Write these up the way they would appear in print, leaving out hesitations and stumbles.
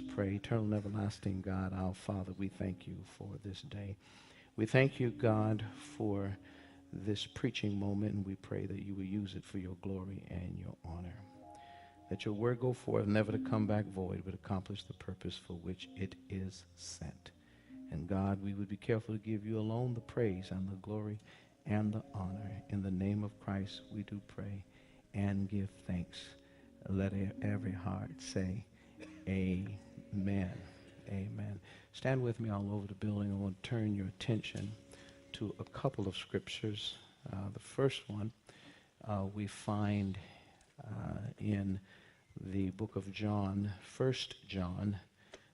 Pray. Eternal and everlasting God, our Father, we thank you for this day. We thank you, God, for this preaching moment, and we pray that you will use it for your glory and your honor. That your word go forth, never to come back void, but accomplish the purpose for which it is sent. And God, we would be careful to give you alone the praise and the glory and the honor. In the name of Christ, we do pray and give thanks. Let every heart say, amen. Amen. Stand with me all over the building. I want to turn your attention to a couple of scriptures. The first one we find in the book of John, 1 John,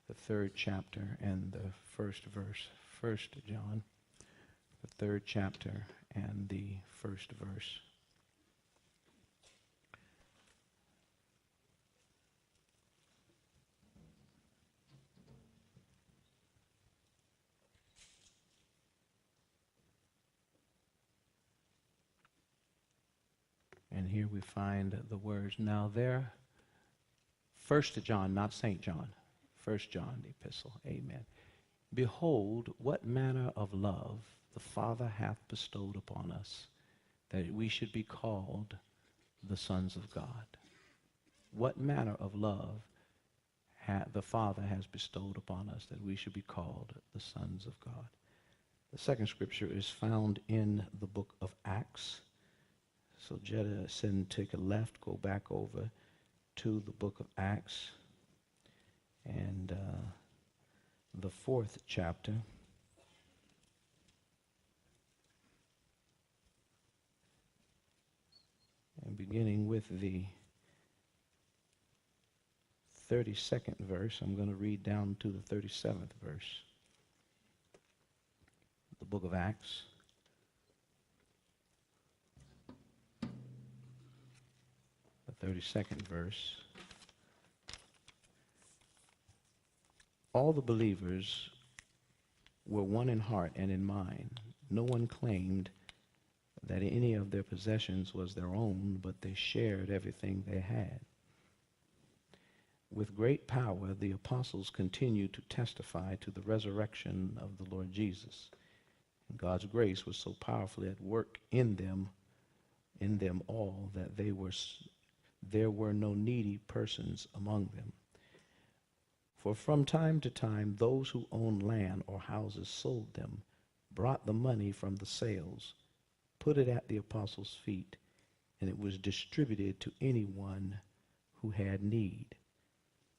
the third chapter and the first verse. 1 John, the third chapter and the first verse. And here we find the words, now there, 1 John, not St. John, 1 John, the epistle, amen. Behold, what manner of love the Father hath bestowed upon us, that we should be called the sons of God. What manner of love the Father has bestowed upon us, that we should be called the sons of God. The second scripture is found in the book of Acts. So Jetta said, take a left, go back over to the book of Acts and the fourth chapter. And beginning with the 32nd verse, I'm going to read down to the 37th verse. The book of Acts. The 32nd verse. All the believers were one in heart and in mind. No one claimed that any of their possessions was their own, but they shared everything they had. With great power, the apostles continued to testify to the resurrection of the Lord Jesus. And God's grace was so powerfully at work in them all, that there were no needy persons among them. For from time to time, those who owned land or houses sold them, brought the money from the sales, put it at the apostles' feet, and it was distributed to anyone who had need.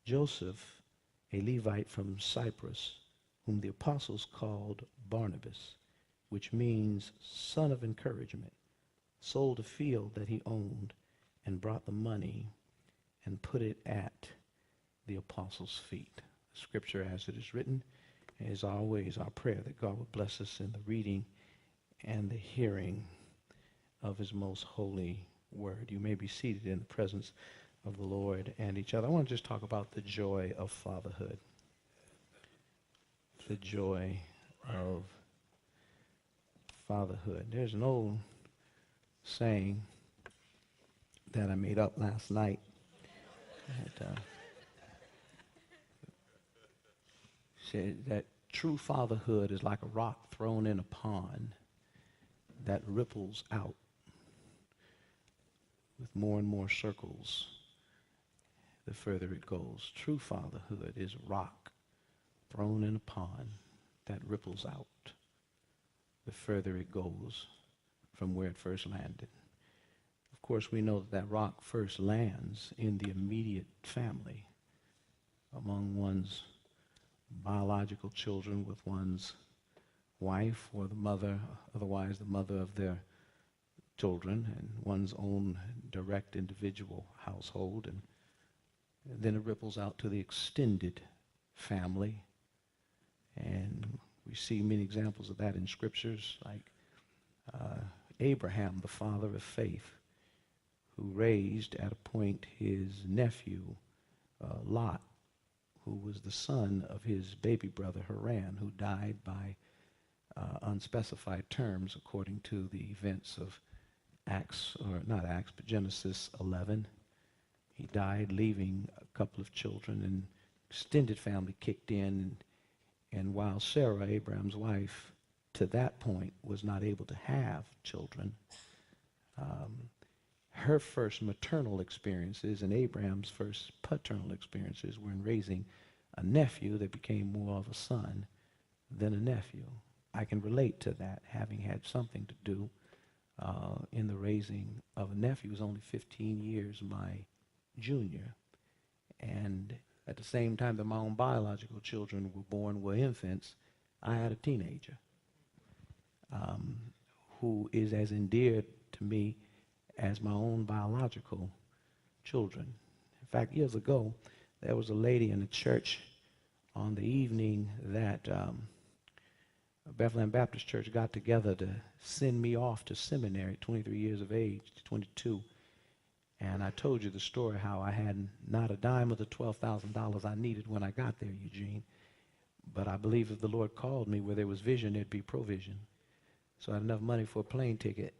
Joseph, a Levite from Cyprus, whom the apostles called Barnabas, which means son of encouragement, sold a field that he owned and brought the money and put it at the apostles' feet. Scripture as it is written is always our prayer that God would bless us in the reading and the hearing of his most holy word. You may be seated in the presence of the Lord and each other. I want to just talk about the joy of fatherhood. The joy of fatherhood. There's an old saying that I made up last night. That, said that true fatherhood is like a rock thrown in a pond that ripples out with more and more circles the further it goes. True fatherhood is a rock thrown in a pond that ripples out the further it goes from where it first landed. Of course, we know that rock first lands in the immediate family, among one's biological children, with one's wife or the mother, otherwise the mother of their children, and one's own direct individual household. And then it ripples out to the extended family. And we see many examples of that in scriptures, like Abraham, the father of faith, who raised at a point his nephew, Lot, who was the son of his baby brother Haran, who died by unspecified terms according to the events of Acts, or not Acts, but Genesis 11. He died leaving a couple of children, and extended family kicked in, and while Sarah, Abraham's wife, to that point was not able to have children, her first maternal experiences and Abraham's first paternal experiences were in raising a nephew that became more of a son than a nephew. I can relate to that, having had something to do in the raising of a nephew who was only 15 years my junior. And at the same time that my own biological children were born, were infants, I had a teenager who is as endeared to me as my own biological children. In fact, years ago, there was a lady in the church on the evening that Bethlehem Baptist Church got together to send me off to seminary at 23 years of age, 22. And I told you the story how I had not a dime of the $12,000 I needed when I got there, Eugene. But I believe if the Lord called me where there was vision, there'd be provision. So I had enough money for a plane ticket.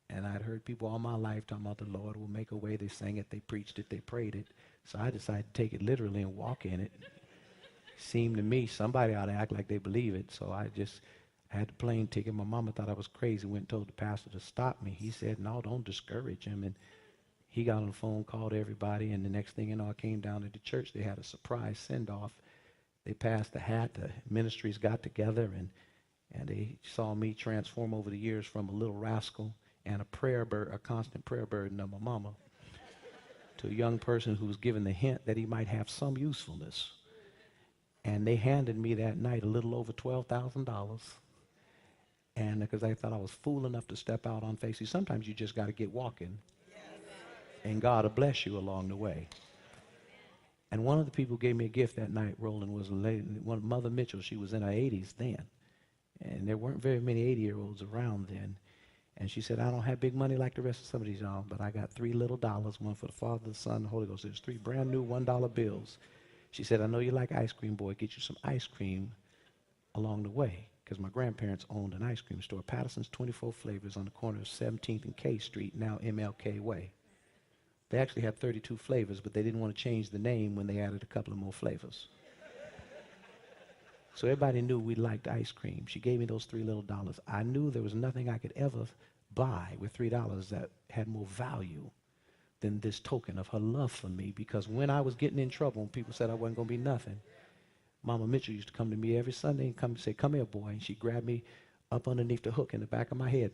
And I'd heard people all my life talking about the Lord will make a way. They sang it, they preached it, they prayed it. So I decided to take it literally and walk in it. Seemed to me somebody ought to act like they believe it. So I had the plane ticket. My mama thought I was crazy. Went and told the pastor to stop me. He said, no, don't discourage him. And he got on the phone, called everybody. And the next thing you know, I came down to the church. They had a surprise send-off. They passed the hat. The ministries got together. And they saw me transform over the years from a little rascal and a constant prayer burden of my mama, to a young person who was given the hint that he might have some usefulness. And they handed me that night a little over $12,000. And because I thought I was fool enough to step out on faith. See, sometimes you just got to get walking. And God will bless you along the way. And one of the people who gave me a gift that night, Roland, was a lady, Mother Mitchell. She was in her 80s then. And there weren't very many 80-year-olds around then. And she said, I don't have big money like the rest of some of these y'all, but I got $3 little dollars, one for the Father, the Son, and the Holy Ghost. There's 3 brand new $1 bills. She said, I know you like ice cream, boy. Get you some ice cream along the way. Because my grandparents owned an ice cream store, Patterson's 24 Flavors on the corner of 17th and K Street, now MLK Way. They actually had 32 flavors, but they didn't want to change the name when they added a couple of more flavors. So everybody knew we liked ice cream. She gave me those $3 little dollars. I knew there was nothing I could ever buy with $3 that had more value than this token of her love for me, because when I was getting in trouble and people said I wasn't going to be nothing, Mama Mitchell used to come to me every Sunday and come and say, come here, boy. And she'd grab me up underneath the hook in the back of my head,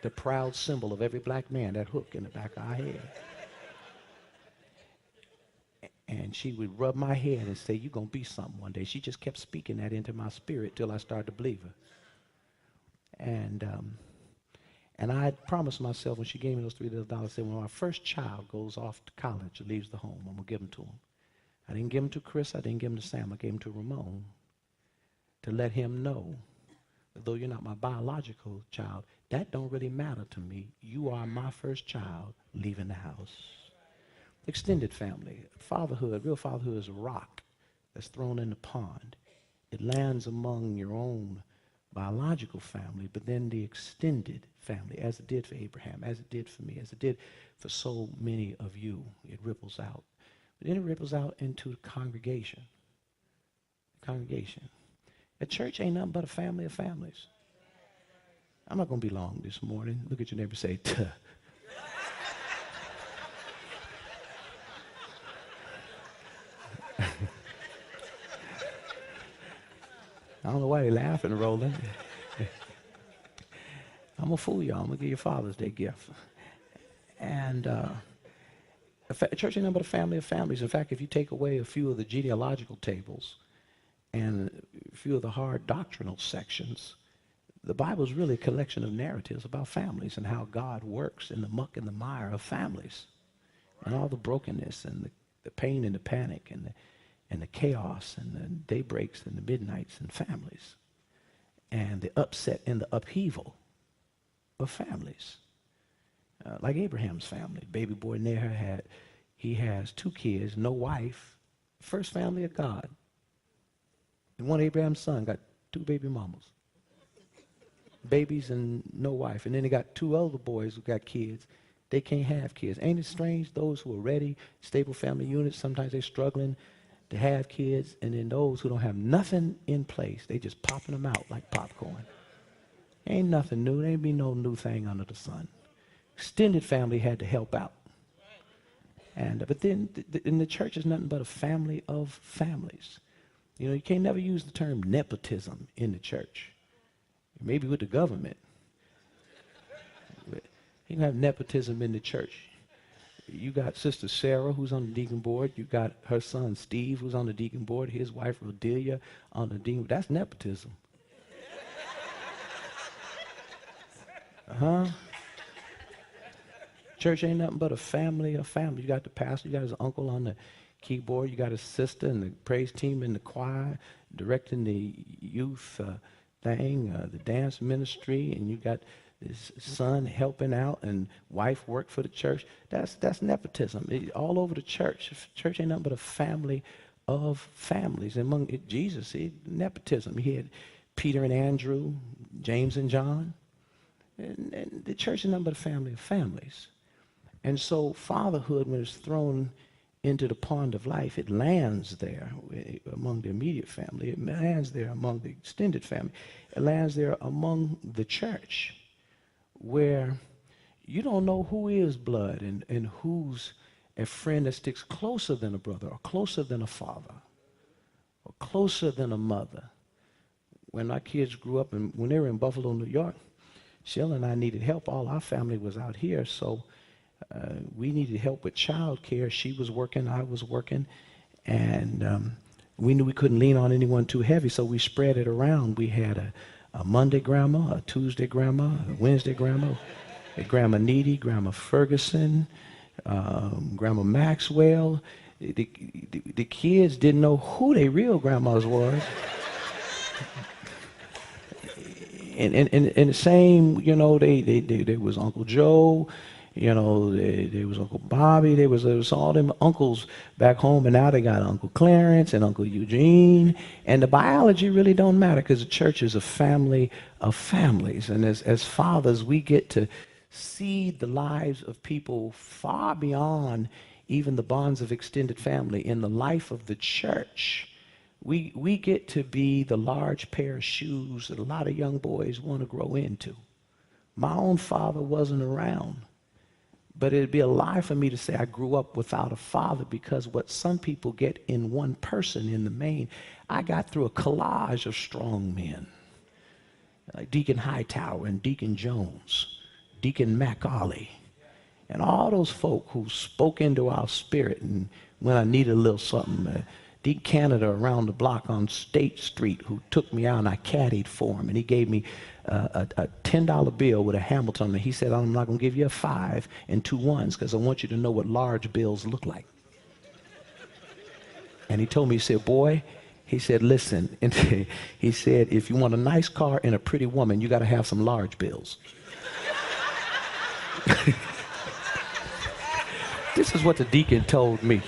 the proud symbol of every black man, that hook in the back of our head. And she would rub my head and say, you're going to be something one day. She just kept speaking that into my spirit till I started to believe her. And I had promised myself when she gave me those $3 little dollars, I said, when my first child goes off to college or leaves the home, I'm going to give them to him. I didn't give them to Chris. I didn't give them to Sam. I gave them to Ramon to let him know that though you're not my biological child, that don't really matter to me. You are my first child leaving the house. Extended family. Fatherhood, real fatherhood is a rock that's thrown in the pond. It lands among your own biological family, but then the extended family, as it did for Abraham, as it did for me, as it did for so many of you, it ripples out. But then it ripples out into the congregation. Congregation. A church ain't nothing but a family of families. I'm not going to be long this morning. Look at your neighbor and say, tuh. I don't know why they're laughing, Roland. I'm going to fool y'all. I'm going to give you Father's Day gift. And a church ain't nothing but a family of families. In fact, if you take away a few of the genealogical tables and a few of the hard doctrinal sections, the Bible is really a collection of narratives about families and how God works in the muck and the mire of families and all the brokenness and the pain and the panic and the chaos and the daybreaks and the midnights and families and the upset and the upheaval of families. Like Abraham's family. Baby boy Nahor he has 2 kids, no wife, first family of God. And one Abraham's son got 2 baby mamas. Babies and no wife. And then they got 2 other boys who got kids. They can't have kids. Ain't it strange? Those who are ready, stable family units, sometimes they're struggling. to have kids, and then those who don't have nothing in place, they just popping them out like popcorn. Ain't nothing new. There ain't be no new thing under the sun. Extended family had to help out. But then in the church is nothing but a family of families. You know, you can't never use the term nepotism in the church. Maybe with the government. But you can have nepotism in the church. You got Sister Sarah, who's on the deacon board. You got her son Steve, who's on the deacon board. His wife Rodelia on the deacon board. That's nepotism. Church ain't nothing but a family of family. You got the pastor, you got his uncle on the keyboard, you got his sister in the praise team in the choir, directing the youth the dance ministry, and you got his son helping out and wife work for the church. That's nepotism. All over the church. Church ain't nothing but a family of families. Among Jesus, nepotism. He had Peter and Andrew, James and John. And the church is nothing but a family of families. And so fatherhood, when it's thrown into the pond of life, it lands there among the immediate family. It lands there among the extended family. It lands there among the church, where you don't know who is blood and who's a friend that sticks closer than a brother or closer than a father or closer than a mother. When our kids grew up and when they were in Buffalo, New York, Sheila and I needed help. All our family was out here, so we needed help with child care. She was working, I was working, and we knew we couldn't lean on anyone too heavy, so we spread it around. We had a Monday grandma, a Tuesday grandma, a Wednesday grandma, a Grandma Needy, Grandma Ferguson, Grandma Maxwell. The kids didn't know who their real grandmas were. And the same, you know, there was Uncle Joe, you know, there was Uncle Bobby, there was all them uncles back home, and now they got Uncle Clarence and Uncle Eugene, and the biology really don't matter because the church is a family of families, and as fathers, we get to see the lives of people far beyond even the bonds of extended family in the life of the church. We get to be the large pair of shoes that a lot of young boys want to grow into. My own father wasn't around, but it'd be a lie for me to say I grew up without a father, because what some people get in one person in the main, I got through a collage of strong men, like Deacon Hightower and Deacon Jones, Deacon McAuley, and all those folk who spoke into our spirit and when I needed a little something. Deacon Canada around the block on State Street, who took me out and I caddied for him, and he gave me a $10 bill with a Hamilton, and he said, I'm not going to give you a 5 and 2 1s because I want you to know what large bills look like. And he told me, he said, boy, he said, listen, and he said, if you want a nice car and a pretty woman, you got to have some large bills. This is what the deacon told me.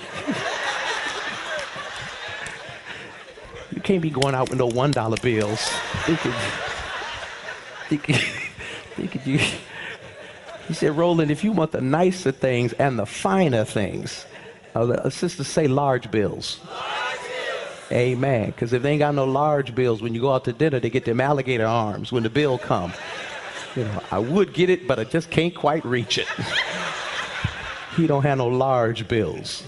You can't be going out with no $1 bills. He said, Roland, if you want the nicer things and the finer things, the sisters say large bills. Large bills. Amen. Because if they ain't got no large bills, when you go out to dinner, they get them alligator arms when the bill come. You know, I would get it, but I just can't quite reach it. He don't have no large bills.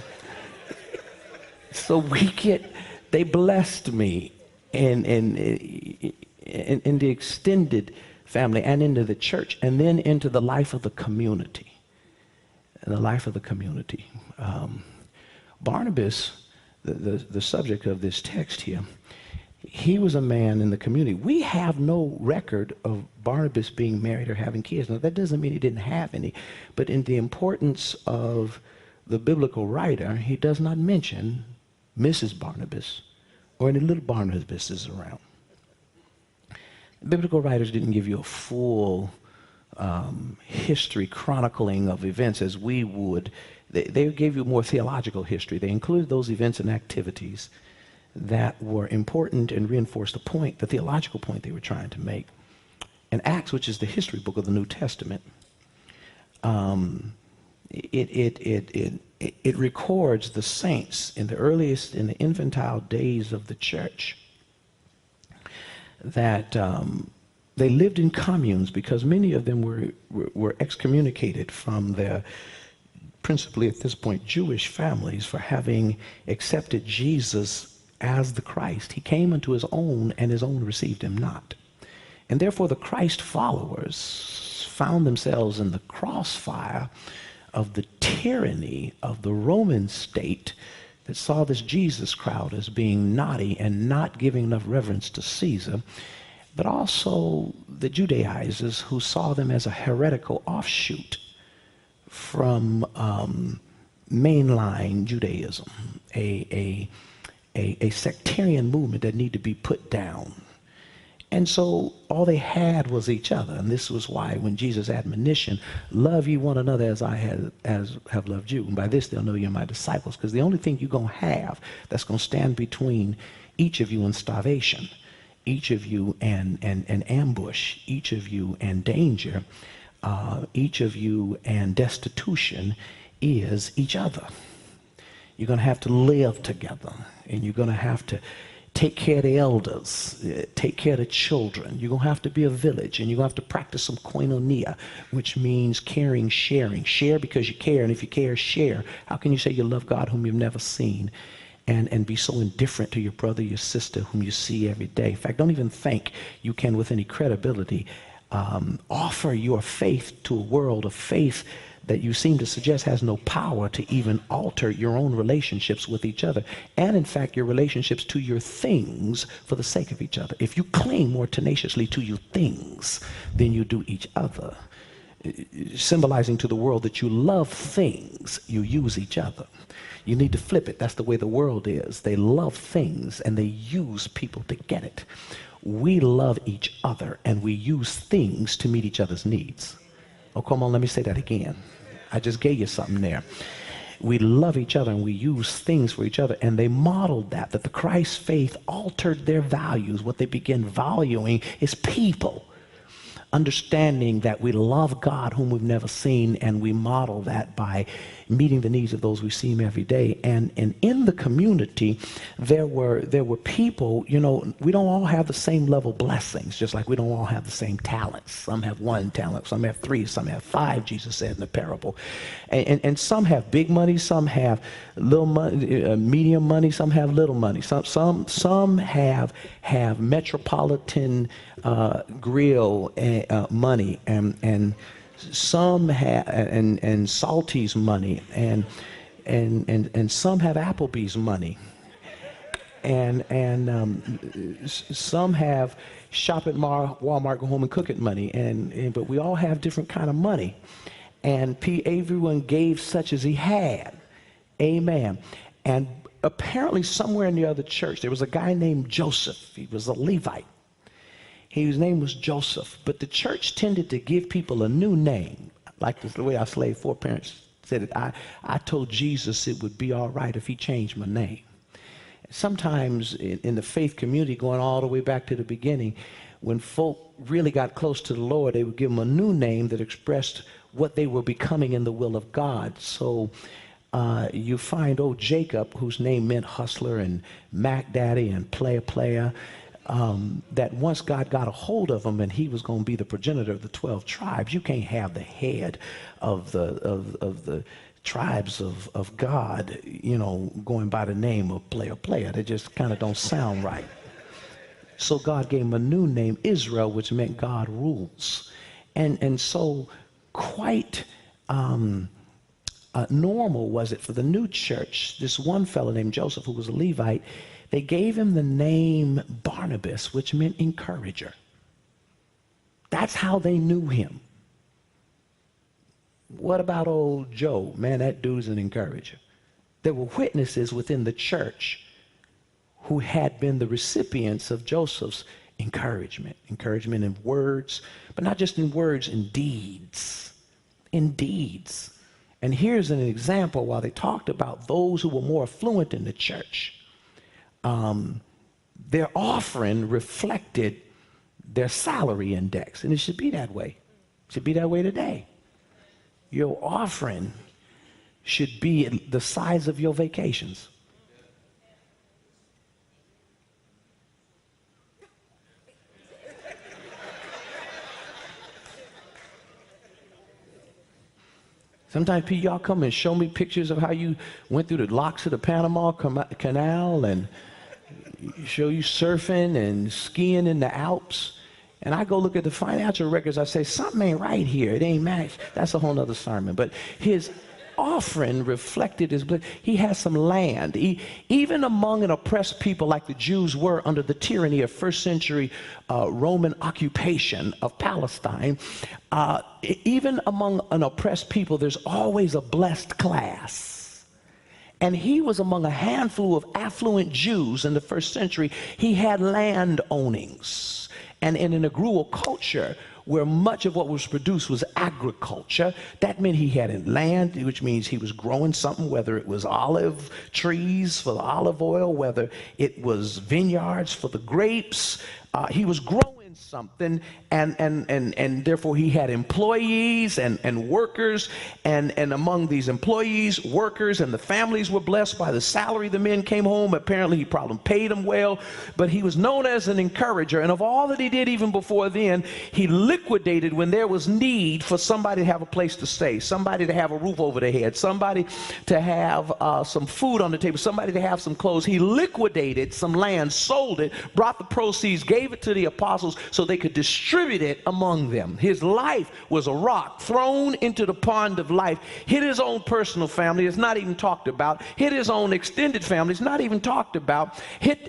So they blessed me in the extended family and into the church and then into the life of the community. Barnabas, the subject of this text here, he was a man in the community. We have no record of Barnabas being married or having kids. Now, that doesn't mean he didn't have any, but in the importance of the biblical writer, he does not mention Mrs. Barnabas or any little Barnabases around. Biblical writers didn't give you a full history chronicling of events as we would. They gave you more theological history. They included those events and activities that were important and reinforced the theological point they were trying to make. And Acts, which is the history book of the New Testament, it records the saints in the infantile days of the church that they lived in communes because many of them were excommunicated from their, principally at this point, Jewish families for having accepted Jesus as the Christ. He came unto his own, and his own received him not. And therefore the Christ followers found themselves in the crossfire of the tyranny of the Roman state that saw this Jesus crowd as being naughty and not giving enough reverence to Caesar, but also the Judaizers who saw them as a heretical offshoot from mainline Judaism, a sectarian movement that needed to be put down. And so all they had was each other. And this was why when Jesus' admonition, love ye one another as I have loved you. And by this they'll know you're my disciples. Because the only thing you're going to have that's going to stand between each of you and starvation, each of you and ambush, each of you and danger, each of you and destitution is each other. You're going to have to live together. And you're going to have to take care of the elders, take care of the children. You're going to have to be a village, and you're going to have to practice some koinonia, which means caring, sharing. Share because you care, and if you care, share. How can you say you love God whom you've never seen and be so indifferent to your brother, your sister whom you see every day? In fact, don't even think you can with any credibility offer your faith to a world of faith that you seem to suggest has no power to even alter your own relationships with each other, and in fact your relationships to your things for the sake of each other. If you cling more tenaciously to your things than you do each other, symbolizing to the world that you love things, you use each other. You need to flip it. That's the way the world is. They love things and they use people to get it. We love each other and we use things to meet each other's needs. Oh, come on, let me say that again. I just gave you something there. We love each other and we use things for each other. And they modeled that the Christ faith altered their values. What they began valuing is people. Understanding that we love God whom we've never seen, and we model that by meeting the needs of those we see him every day. And in the community, there were people, you know, we don't all have the same level blessings, just like we don't all have the same talents. Some have one talent, some have three, some have five, Jesus said in the parable. And some have big money, some have little money, medium money, some have little money. Some have metropolitan grill money, and some have and Salty's money, and some have Applebee's money, and some have shop at Walmart, go home and cook it money, but we all have different kind of money, and everyone gave such as he had. Amen. And apparently somewhere in the other church there was a guy named Joseph. He was a Levite. His name was Joseph, but the church tended to give people a new name. Like this, the way our slave foreparents said it, I told Jesus it would be all right if he changed my name. Sometimes in the faith community, going all the way back to the beginning, when folk really got close to the Lord, they would give them a new name that expressed what they were becoming in the will of God. So you find old Jacob, whose name meant hustler, and Mac Daddy and player, that once God got a hold of him and he was going to be the progenitor of the 12 tribes, you can't have the head of the tribes of God, you know, going by the name of player. They just kind of don't sound right. So God gave him a new name, Israel, which meant God rules. And so quite normal was it for the new church, this one fellow named Joseph, who was a Levite, they gave him the name Barnabas, which meant encourager. That's how they knew him. What about old Joe? Man, that dude's an encourager. There were witnesses within the church who had been the recipients of Joseph's encouragement. Encouragement in words, but not just in words, in deeds. In deeds. And here's an example while they talked about those who were more affluent in the church. Their offering reflected their salary index, and it should be that way. It should be that way today. Your offering should be the size of your vacations. Sometimes y'all come and show me pictures of how you went through the locks of the Panama Canal, and show you surfing and skiing in the Alps. And I go look at the financial records. I say, something ain't right here. It ain't matched. That's a whole nother sermon. But his offering reflected his bliss. He has some land. Even among an oppressed people like the Jews were under the tyranny of first century Roman occupation of Palestine, even among an oppressed people, there's always a blessed class. And he was among a handful of affluent Jews in the first century. He had land ownings. And in an agrarian culture where much of what was produced was agriculture, that meant he had land, which means he was growing something, whether it was olive trees for the olive oil, whether it was vineyards for the grapes. He was growing something, and therefore he had employees and workers, and among these employees, workers, and the families were blessed by the salary the men came home. Apparently he probably paid them well, but he was known as an encourager. And of all that he did even before then, he liquidated when there was need for somebody to have a place to stay, somebody to have a roof over their head, somebody to have some food on the table, somebody to have some clothes. He liquidated some land, sold it, brought the proceeds, gave it to the apostles so they could distribute it among them. His life was a rock thrown into the pond of life. Hit his own personal family, it's not even talked about. Hit his own extended family, it's not even talked about.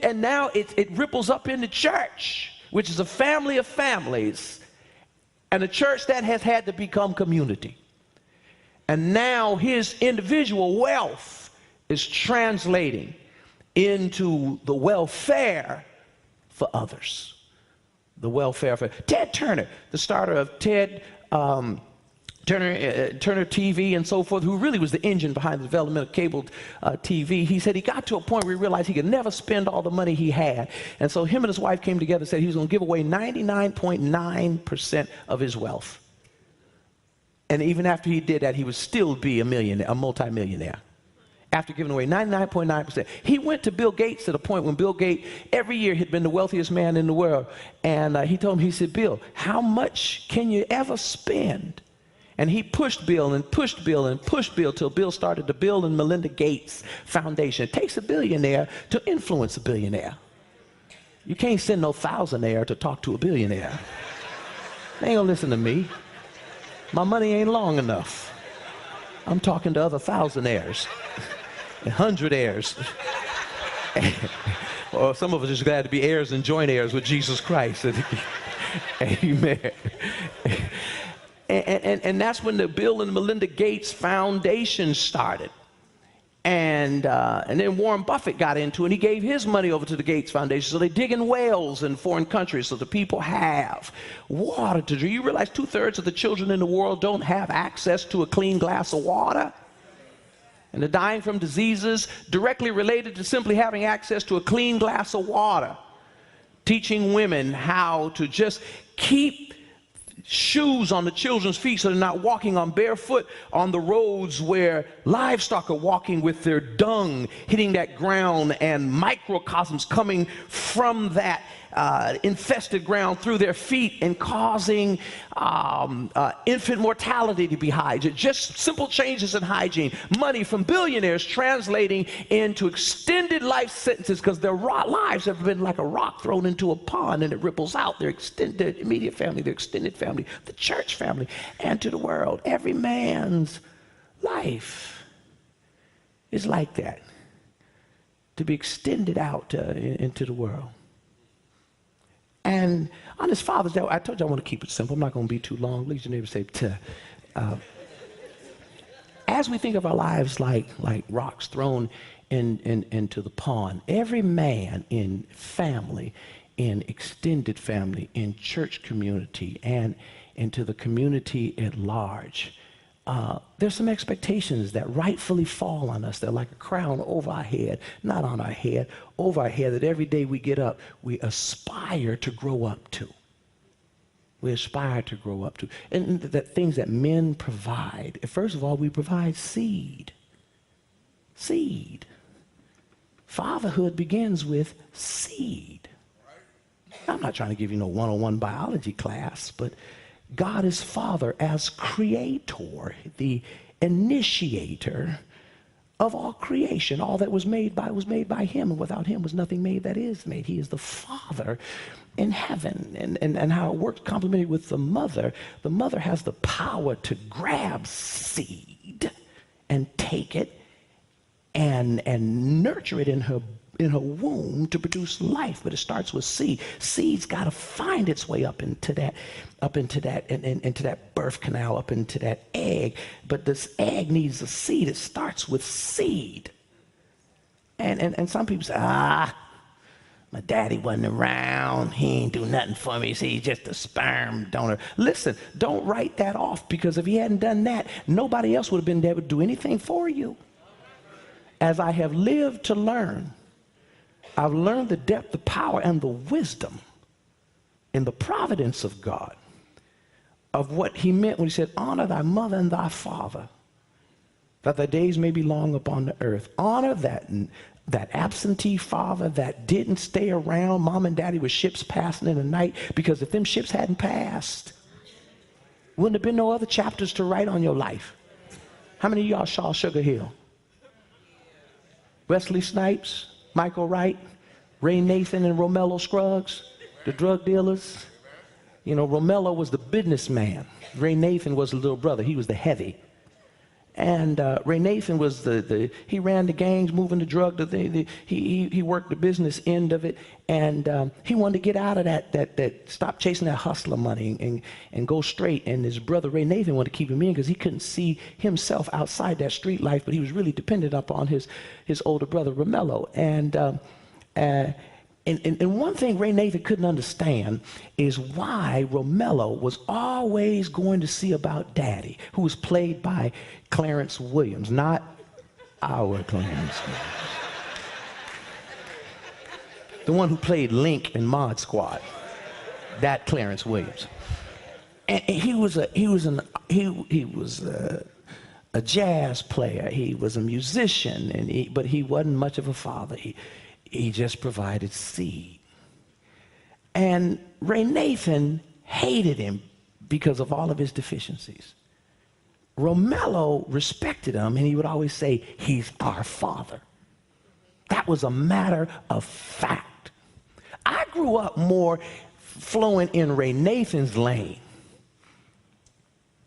And now it ripples up in the church, which is a family of families, and a church that has had to become community. And now his individual wealth is translating into the welfare for others. The welfare for Ted Turner, the starter of Turner TV and so forth, who really was the engine behind the development of cable TV. He said he got to a point where he realized he could never spend all the money he had. And so him and his wife came together and said he was going to give away 99.9% of his wealth. And even after he did that, he would still be a millionaire, a multimillionaire. After giving away 99.9%. He went to Bill Gates at a point when Bill Gates every year had been the wealthiest man in the world. And he told him, he said, Bill, how much can you ever spend? And he pushed Bill and pushed Bill and pushed Bill till Bill started the Bill and Melinda Gates Foundation. It takes a billionaire to influence a billionaire. You can't send no thousandaire to talk to a billionaire. They ain't gonna listen to me. My money ain't long enough. I'm talking to other thousandaires. 100 heirs. Or some of us are just glad to be heirs and joint heirs with Jesus Christ. Amen. And that's when the Bill and Melinda Gates Foundation started. And then Warren Buffett got into it, and he gave his money over to the Gates Foundation. So they dig in wells in foreign countries so the people have water to drink. You realize 2/3 of the children in the world don't have access to a clean glass of water? And they're dying from diseases directly related to simply having access to a clean glass of water. Teaching women how to just keep shoes on the children's feet so they're not walking on barefoot on the roads where livestock are walking with their dung hitting that ground and microcosms coming from that infested ground through their feet and causing infant mortality to be high. Just simple changes in hygiene. Money from billionaires translating into extended life sentences because their lives have been like a rock thrown into a pond and it ripples out. Their extended immediate family, their extended family, the church family, and to the world. Every man's life is like that, to be extended out into the world. And on this Father's Day, I told you I want to keep it simple. I'm not going to be too long. Lead your neighbor say, as we think of our lives like rocks thrown into the pond, every man in family, in extended family, in church community, and into the community at large, there's some expectations that rightfully fall on us. They're like a crown over our head, not on our head, over our head, that every day we get up, we aspire to grow up to. We aspire to grow up to. And that things that men provide. First of all, we provide seed. Seed. Fatherhood begins with seed. I'm not trying to give you no one-on-one biology class, but God is Father as creator, the initiator of all creation. All that was made by him, and without him was nothing made that is made. He is the Father in heaven. And how it works complemented with the mother has the power to grab seed and take it and nurture it in her womb to produce life. But it starts with seed. Seed's got to find its way up into that birth canal, up into that egg. But this egg needs a seed. It starts with seed. And some people say, my daddy wasn't around. He ain't do nothing for me. See, he's just a sperm donor. Listen, don't write that off, because if he hadn't done that, nobody else would have been able to do anything for you. As I have lived to learn, I've learned the depth, the power, and the wisdom in the providence of God of what he meant when he said, honor thy mother and thy father, that thy days may be long upon the earth. Honor that absentee father that didn't stay around. Mom and daddy were ships passing in the night, because if them ships hadn't passed, wouldn't have been no other chapters to write on your life. How many of y'all saw Sugar Hill? Wesley Snipes, Michael Wright, Ray Nathan, and Romello Scruggs, the drug dealers. You know, Romello was the businessman. Ray Nathan was the little brother. He was the heavy. And Ray Nathan was he ran the gangs, moving the drug. He worked the business end of it. And he wanted to get out of that stop chasing that hustler money and go straight. And his brother Ray Nathan wanted to keep him in, because he couldn't see himself outside that street life, but he was really dependent upon his older brother Romello. And one thing Ray Nathan couldn't understand is why Romello was always going to see about Daddy, who was played by Clarence Williams, not our Clarence Williams. The one who played Link in Mod Squad, that Clarence Williams. And he was a jazz player. He was a musician, but he wasn't much of a father. He just provided seed. And Ray Nathan hated him because of all of his deficiencies. Romello respected him, and he would always say, he's our father. That was a matter of fact. I grew up more flowing in Ray Nathan's lane.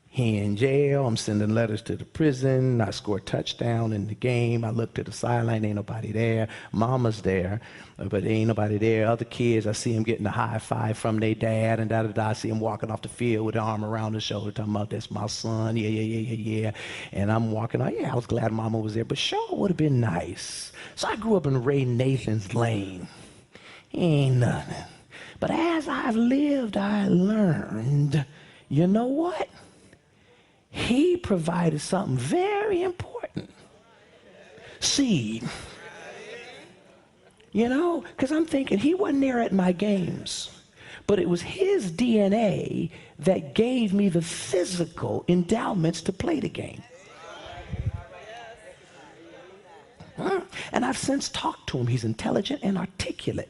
He in jail, I'm sending letters to the prison, I score a touchdown in the game, I look to the sideline, ain't nobody there, mama's there, but ain't nobody there. Other kids, I see them getting a high five from their dad, and I see him walking off the field with the arm around his shoulder, talking about, that's my son, yeah. And I'm walking out, I was glad mama was there, but sure would have been nice. So I grew up in Ray Nathan's lane. Ain't nothing. But as I've lived, I learned, you know what? He provided something very important. Seed. You know, because I'm thinking he wasn't there at my games, but it was his DNA that gave me the physical endowments to play the game. And I've since talked to him. He's intelligent and articulate.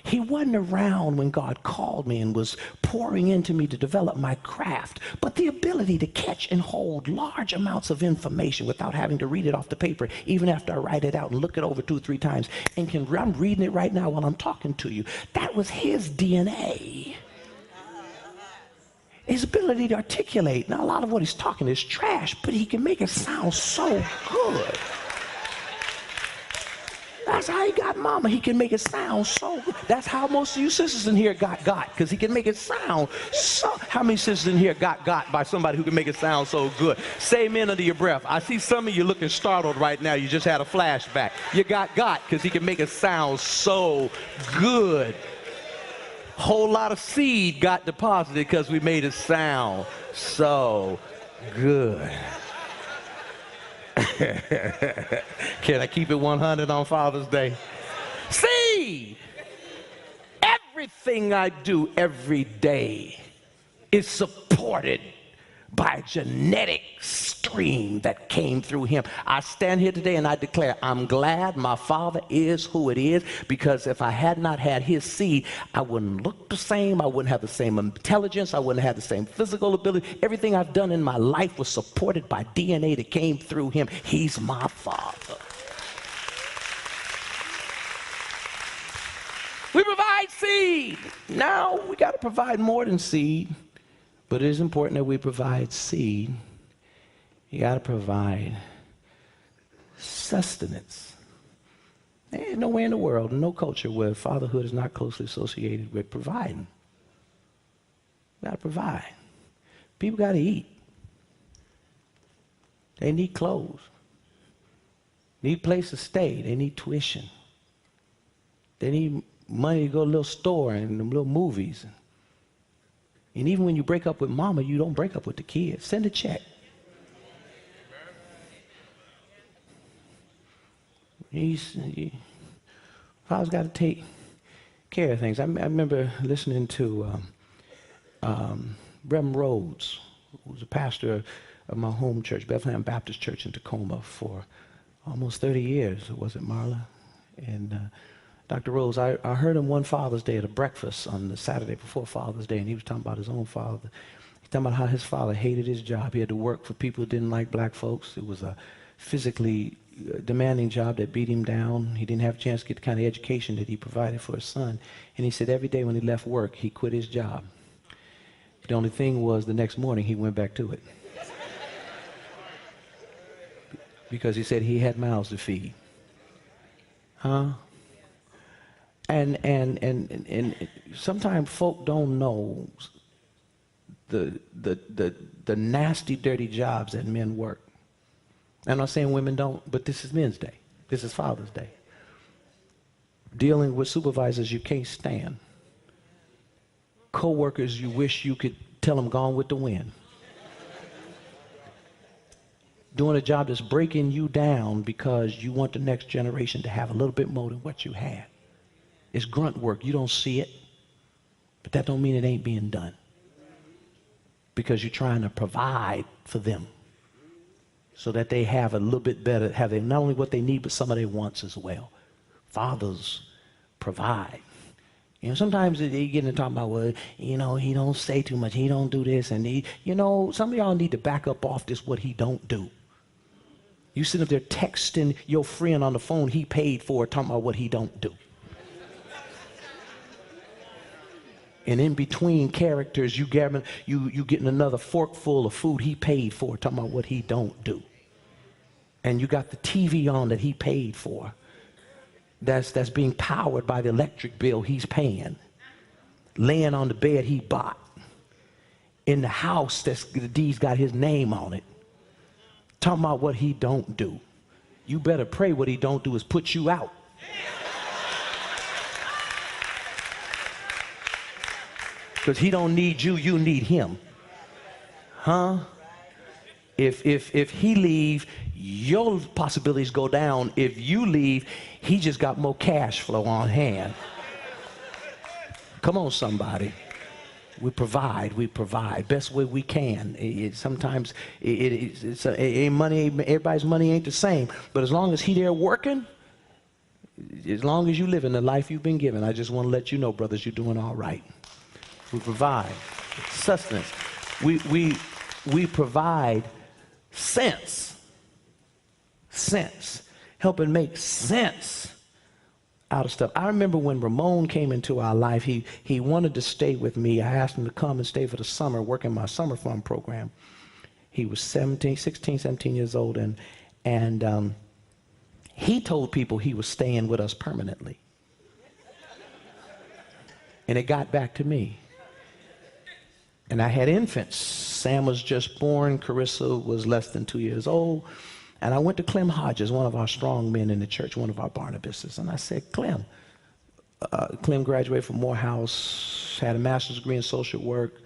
He wasn't around when God called me and was pouring into me to develop my craft, but the ability to catch and hold large amounts of information without having to read it off the paper, even after I write it out and look it over 2 or 3 times, and I'm reading it right now while I'm talking to you. That was his DNA. His ability to articulate. Now, a lot of what he's talking is trash, but he can make it sound so good. That's how he got mama. He can make it sound so good. That's how most of you sisters in here got, because he can make it sound so. How many sisters in here got by somebody who can make it sound so good? Say amen under your breath. I see some of you looking startled right now. You just had a flashback. You got because he can make it sound so good. Whole lot of seed got deposited because we made it sound so good. Can I keep it 100 on Father's Day? Seed! Everything I do every day is supported by a genetic stream that came through him. I stand here today and I declare, I'm glad my father is who it is, because if I had not had his seed, I wouldn't look the same. I wouldn't have the same intelligence. I wouldn't have the same physical ability. Everything I've done in my life was supported by DNA that came through him. He's my father. We provide seed. Now we got to provide more than seed. But it is important that we provide seed. You got to provide sustenance. There's nowhere in the world, no culture where fatherhood is not closely associated with providing. You got to provide. People got to eat. They need clothes. Need a place to stay. They need tuition. They need money to go to a little store and little movies. And even when you break up with mama, you don't break up with the kids. Send a check. Father's got to take care of things. I remember listening to Reverend Rhodes, who was a pastor of my home church, Bethlehem Baptist Church in Tacoma, for almost 30 years. Was it, Marla? And Dr. Rose, I heard him one Father's Day at a breakfast on the Saturday before Father's Day, and he was talking about his own father. He's talking about how his father hated his job. He had to work for people who didn't like black folks. It was a physically demanding job that beat him down. He didn't have a chance to get the kind of education that he provided for his son. And he said every day when he left work, he quit his job. The only thing was the next morning he went back to it. Because he said he had mouths to feed. Huh? And sometimes folk don't know the nasty, dirty jobs that men work. I'm not saying women don't, but this is Men's Day. This is Father's Day. Dealing with supervisors you can't stand. Co-workers you wish you could tell them gone with the wind. Doing a job that's breaking you down because you want the next generation to have a little bit more than what you had. It's grunt work. You don't see it, but that don't mean it ain't being done, because you're trying to provide for them so that they have a little bit better, have they not only what they need, but some of their wants as well. Fathers provide. You know, sometimes they get into talking about, well, you know, he don't say too much, he don't do this, and he, you know, some of y'all need to back up off this, what he don't do. You sitting up there texting your friend on the phone he paid for, talking about what he don't do. And in between characters, you getting another forkful of food he paid for, talking about what he don't do. And you got the TV on that he paid for, that's being powered by the electric bill he's paying, laying on the bed he bought, in the house the deed's got his name on it, talking about what he don't do. You better pray what he don't do is put you out. Because he don't need you, you need him. Huh? If he leave, your possibilities go down. If you leave, he just got more cash flow on hand. Come on, somebody. We provide best way we can. Sometimes money, everybody's money ain't the same. But as long as he there working, as long as you live in the life you've been given, I just want to let you know, brothers, you're doing all right. We provide sustenance. We provide sense, helping make sense out of stuff. I remember when Ramon came into our life, he wanted to stay with me. I asked him to come and stay for the summer, work in my summer farm program. He was 16, 17 years old, and he told people he was staying with us permanently. And it got back to me. And I had infants. Sam was just born. Carissa was less than 2 years old. And I went to Clem Hodges, one of our strong men in the church, one of our Barnabases. And I said, Clem graduated from Morehouse, had a master's degree in social work,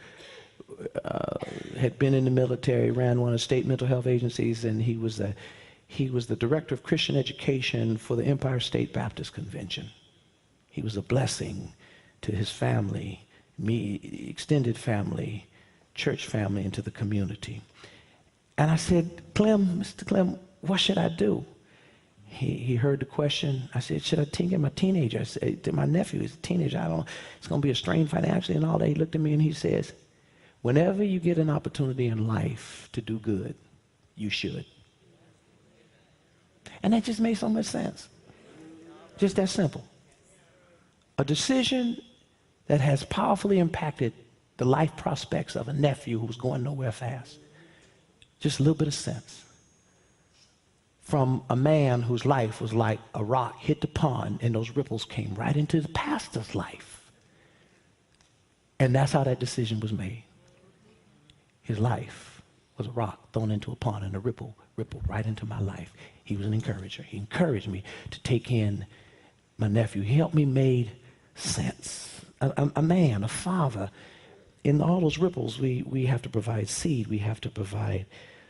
had been in the military, ran one of the state mental health agencies, and he was the director of Christian education for the Empire State Baptist Convention. He was a blessing to his family, me, extended family, church family and to the community. And I said, Mr. Clem, what should I do? He heard the question. I said, should I take him a teenager? I said, my nephew is a teenager. It's going to be a strain financially and all that. He looked at me and he says, whenever you get an opportunity in life to do good, you should. And that just made so much sense. Just that simple. A decision that has powerfully impacted the life prospects of a nephew who's going nowhere fast. Just a little bit of sense. From a man whose life was like a rock hit the pond and those ripples came right into the pastor's life. And that's how that decision was made. His life was a rock thrown into a pond and a ripple rippled right into my life. He was an encourager. He encouraged me to take in my nephew. He helped me make sense. A man, a father. In all those ripples, we have to provide seed. We have to provide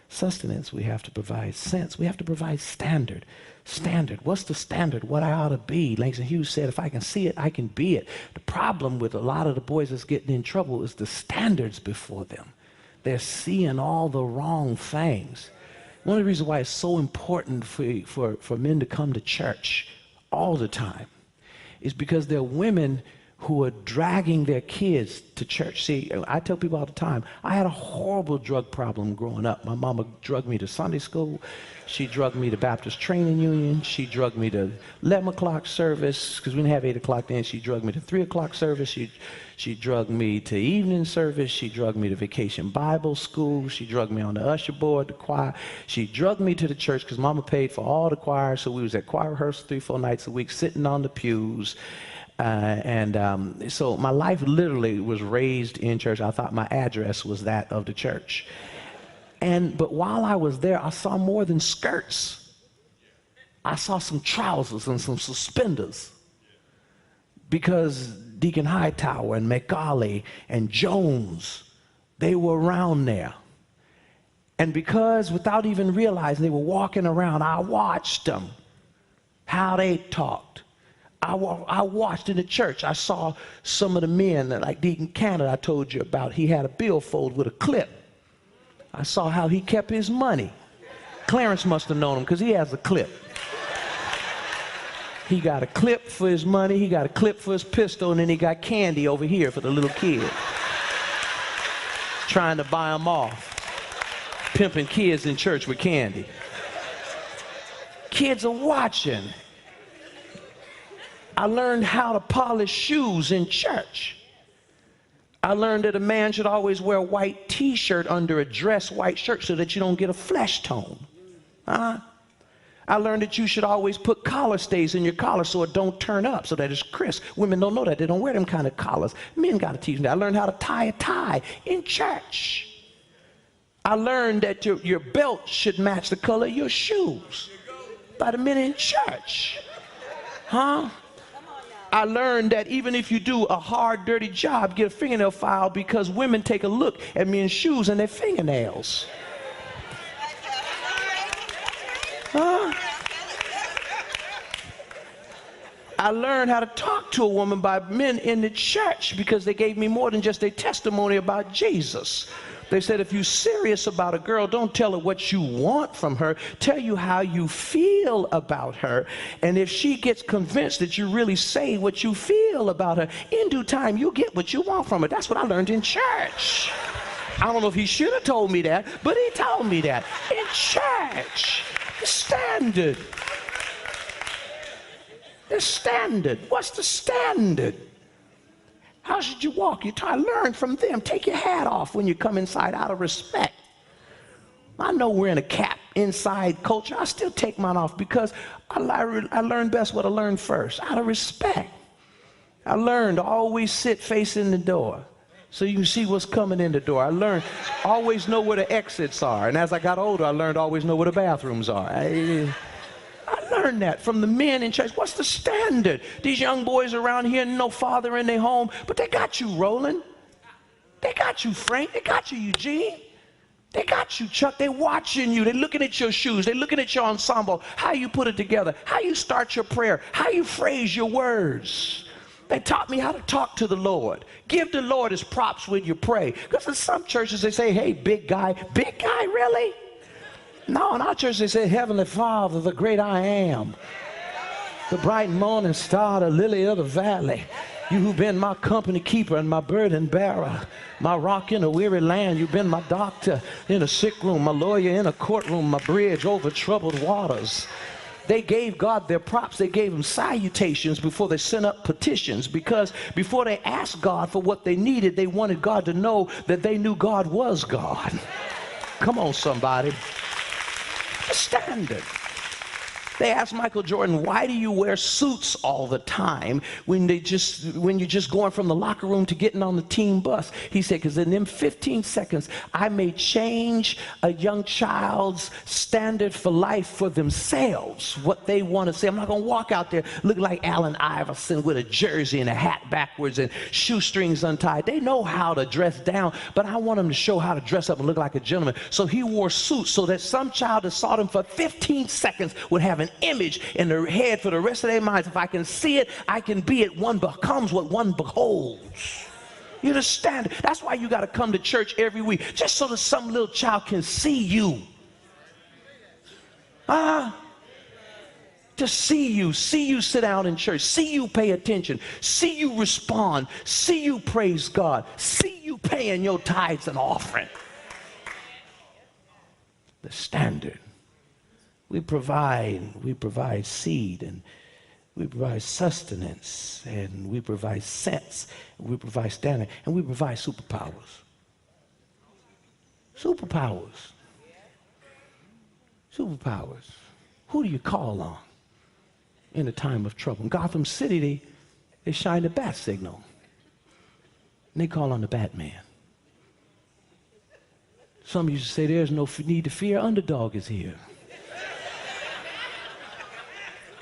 sustenance. We have to provide sense. We have to provide standard. Standard. What's the standard? What I ought to be. Langston Hughes said, if I can see it, I can be it. The problem with a lot of the boys that's getting in trouble is the standards before them. They're seeing all the wrong things. One of the reasons why it's so important for men to come to church all the time is because there are women who are dragging their kids to church. See, I tell people all the time, I had a horrible drug problem growing up. My mama drugged me to Sunday school. She drugged me to Baptist Training Union. She drugged me to 11 o'clock service, because we didn't have 8 o'clock then. She drugged me to 3 o'clock service. She drugged me to evening service. She drugged me to Vacation Bible School. She drugged me on the usher board, the choir. She drugged me to the church because mama paid for all the choir, so we was at choir rehearsal 3-4 nights a week, sitting on the pews. So my life literally was raised in church. I thought my address was that of the church. But while I was there, I saw more than skirts. I saw some trousers and some suspenders. Because Deacon Hightower and McCauley and Jones, they were around there. And because without even realizing they were walking around, I watched them, how they talked. I watched in the church. I saw some of the men, like Deacon Canada I told you about. He had a billfold with a clip. I saw how he kept his money. Clarence must have known him because he has a clip. He got a clip for his money, he got a clip for his pistol, and then he got candy over here for the little kid. Trying to buy them off. Pimping kids in church with candy. Kids are watching. I learned how to polish shoes in church. I learned that a man should always wear a white t-shirt under a dress white shirt so that you don't get a flesh tone. I learned that you should always put collar stays in your collar so it don't turn up, so that it's crisp. Women don't know that. They don't wear them kind of collars. Men got to teach them that. I learned how to tie a tie in church. I learned that your belt should match the color of your shoes by the men in church. I learned that even if you do a hard, dirty job, get a fingernail file, because women take a look at men's shoes and their fingernails. I learned how to talk to a woman by men in the church because they gave me more than just a testimony about Jesus. They said, if you're serious about a girl, don't tell her what you want from her. Tell you how you feel about her. And if she gets convinced that you really say what you feel about her, in due time, you'll get what you want from her. That's what I learned in church. I don't know if he should have told me that, but he told me that. In church, the standard. The standard. What's the standard? How should you walk? You try to learn from them. Take your hat off when you come inside out of respect. I know we're in a cap inside culture. I still take mine off because I learned best what I learned first, out of respect. I learned to always sit facing the door so you can see what's coming in the door. I learned always know where the exits are. And as I got older, I learned always know where the bathrooms are. I learned that from the men in church. What's the standard? These young boys around here, no father in their home, but they got you, Roland. They got you, Frank. They got you, Eugene. They got you, Chuck. They're watching you. They're looking at your shoes. They're looking at your ensemble, how you put it together, how you start your prayer, how you phrase your words. They taught me how to talk to the Lord. Give the Lord his props when you pray. Because in some churches they say, hey, big guy, really? No, in our church they say, Heavenly Father, the great I am, the bright morning star, the lily of the valley, you who've been my company keeper and my burden bearer, my rock in a weary land. You've been my doctor in a sick room, my lawyer in a courtroom, my bridge over troubled waters. They gave God their props. They gave him salutations before they sent up petitions, because before they asked God for what they needed, they wanted God to know that they knew God was God. Come on, somebody. The standard. They asked Michael Jordan, why do you wear suits all the time when you're just going from the locker room to getting on the team bus? He said, because in them 15 seconds, I may change a young child's standard for life for themselves, what they want to say. I'm not going to walk out there looking like Allen Iverson with a jersey and a hat backwards and shoestrings untied. They know how to dress down, but I want them to show how to dress up and look like a gentleman. So he wore suits so that some child that saw them for 15 seconds would have an image in their head for the rest of their minds. If I can see it, I can be it. One becomes what one beholds. You understand? That's why you got to come to church every week, just so that some little child can see you. To see you sit down in church, see you pay attention, see you respond, see you praise God, see you paying your tithes and offering. The standard. We provide seed, and we provide sustenance, and we provide sense, and we provide standard, and we provide superpowers. Superpowers. Superpowers. Who do you call on in a time of trouble? In Gotham City, they shine the bat signal, and they call on the Batman. Some used to say there's no need to fear, underdog is here.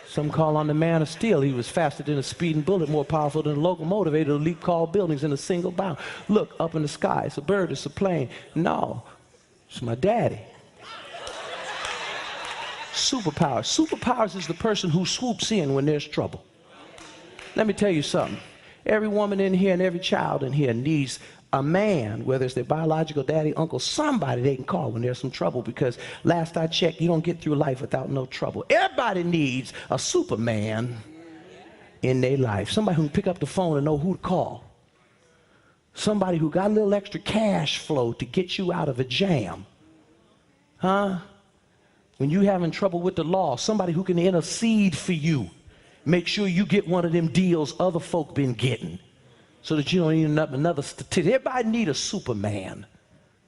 Some call on the man of steel. He was faster than a speeding bullet, more powerful than a locomotive, able to leap tall buildings in a single bound. Look up in the sky. It's a bird. It's a plane. No, it's my daddy. Superpowers. Superpowers is the person who swoops in when there's trouble. Let me tell you something. Every woman in here and every child in here needs a man, whether it's their biological daddy, uncle, somebody they can call when there's some trouble, because last I checked, you don't get through life without no trouble. Everybody needs a Superman in their life. Somebody who can pick up the phone and know who to call. Somebody who got a little extra cash flow to get you out of a jam. When you're having trouble with the law, somebody who can intercede for you. Make sure you get one of them deals other folk been getting, so that you don't need another statistic. Everybody need a Superman.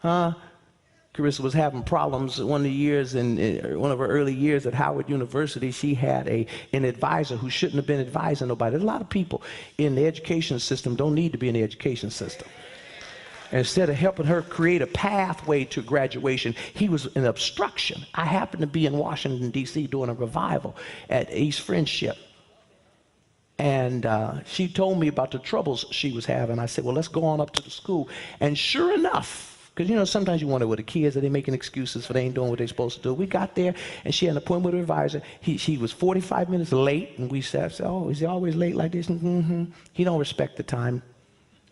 Carissa was having problems one of the years, in one of her early years at Howard University. She had an advisor who shouldn't have been advising nobody. There's a lot of people in the education system don't need to be in the education system. And instead of helping her create a pathway to graduation, he was an obstruction. I happened to be in Washington, D.C. doing a revival at East Friendship. And she told me about the troubles she was having. I said, well, let's go on up to the school. And sure enough, because, you know, sometimes you wonder with the kids, are they making excuses for they ain't doing what they're supposed to do? We got there, and she had an appointment with her advisor. She was 45 minutes late, and we said, oh, is he always late like this? Mm-hmm. He don't respect the time.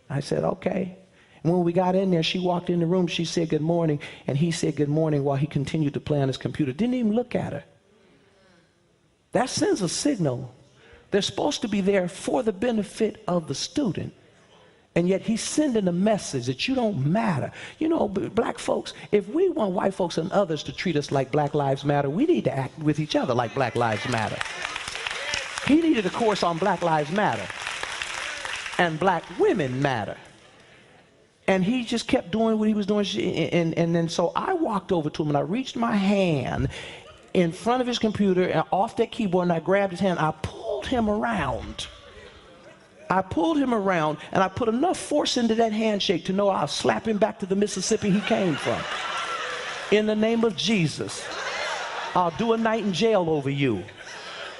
I said, okay. And when we got in there, she walked in the room. She said good morning, and he said good morning while he continued to play on his computer. Didn't even look at her. That sends a signal. They're supposed to be there for the benefit of the student, and yet he's sending a message that you don't matter. You know, black folks, if we want white folks and others to treat us like Black Lives Matter, we need to act with each other like Black Lives Matter. He needed a course on Black Lives Matter, and black women matter. And he just kept doing what he was doing, and then so I walked over to him, and I reached my hand in front of his computer and off that keyboard, and I grabbed his hand. I pulled him around. I pulled him around, and I put enough force into that handshake to know I'll slap him back to the Mississippi he came from. In the name of Jesus, I'll do a night in jail over you,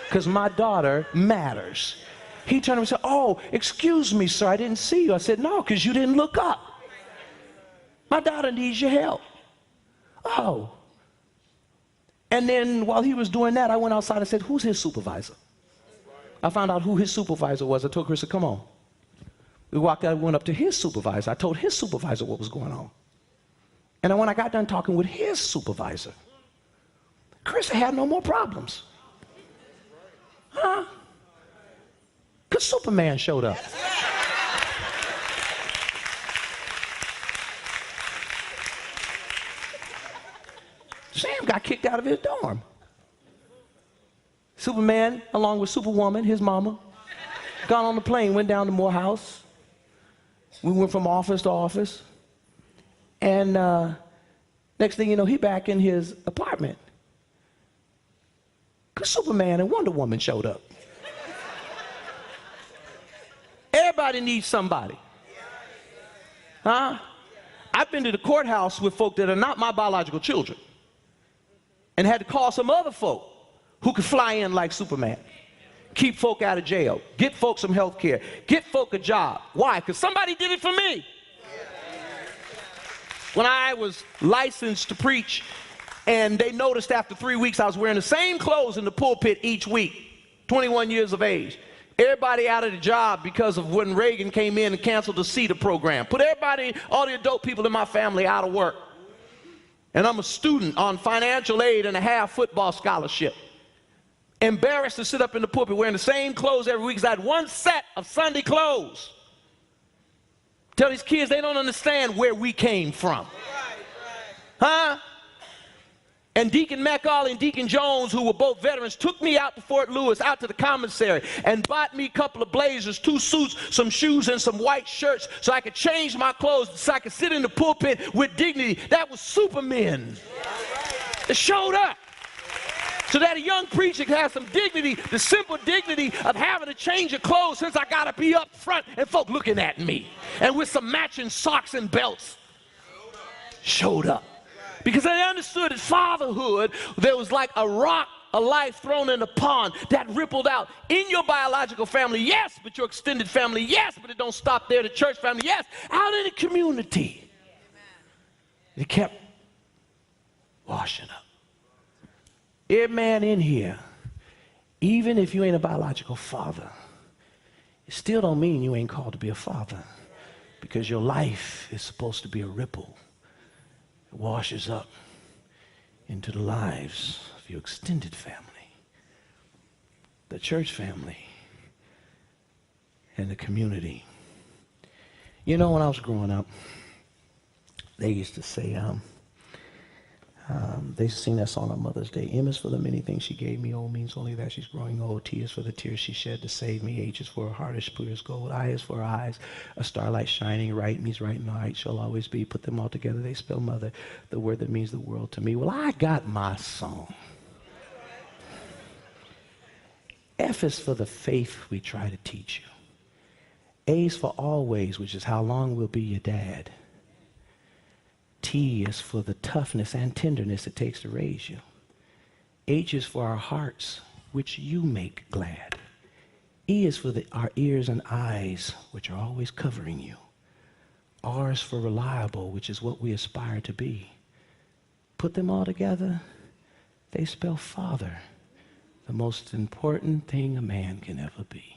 because my daughter matters. He turned and said, oh, excuse me, sir, I didn't see you. I said, no, because you didn't look up. My daughter needs your help. Oh. And then while he was doing that, I went outside and said, who's his supervisor? I found out who his supervisor was. I told Chris, come on. We walked out, went up to his supervisor. I told his supervisor what was going on. And then when I got done talking with his supervisor, Chris had no more problems. Huh? Because Superman showed up. Sam got kicked out of his dorm. Superman, along with Superwoman, his mama, got on the plane, went down to Morehouse. We went from office to office. And next thing you know, he back in his apartment. Because Superman and Wonder Woman showed up. Everybody needs somebody. Huh? I've been to the courthouse with folk that are not my biological children and had to call some other folk who could fly in like Superman. Keep folk out of jail. Get folk some health care. Get folk a job. Why? Because somebody did it for me. When I was licensed to preach, and they noticed after 3 weeks I was wearing the same clothes in the pulpit each week, 21 years of age. Everybody out of the job because of when Reagan came in and canceled the CETA program. Put everybody, all the adult people in my family out of work. And I'm a student on financial aid and a half football scholarship. Embarrassed to sit up in the pulpit wearing the same clothes every week because I had one set of Sunday clothes. Tell these kids they don't understand where we came from. Huh? And Deacon McAuley and Deacon Jones, who were both veterans, took me out to Fort Lewis, out to the commissary, and bought me a couple of blazers, 2 suits, some shoes, and some white shirts so I could change my clothes so I could sit in the pulpit with dignity. That was Supermen. It showed up. So that a young preacher can have some dignity, the simple dignity of having to change your clothes since I got to be up front and folk looking at me. And with some matching socks and belts. Showed up. Because they understood that fatherhood, there was like a rock, a life thrown in a pond that rippled out in your biological family, yes, but your extended family, yes, but it don't stop there, the church family, yes, out in the community. It kept washing up. Every man in here, even if you ain't a biological father, it still don't mean you ain't called to be a father, because your life is supposed to be a ripple. It washes up into the lives of your extended family, the church family, and the community. You know, when I was growing up, they used to say, they sing that song on Mother's Day. M is for the many things she gave me. O means only that she's growing old. T is for the tears she shed to save me. H is for her heart as pure as gold. I is for her eyes, a starlight shining. Right means right and right shall always be. Put them all together, they spell mother, the word that means the world to me. Well, I got my song. F is for the faith we try to teach you. A is for always, which is how long we'll be your dad. T is for the toughness and tenderness it takes to raise you. H is for our hearts, which you make glad. E is for our ears and eyes, which are always covering you. R is for reliable, which is what we aspire to be. Put them all together, they spell father, the most important thing a man can ever be.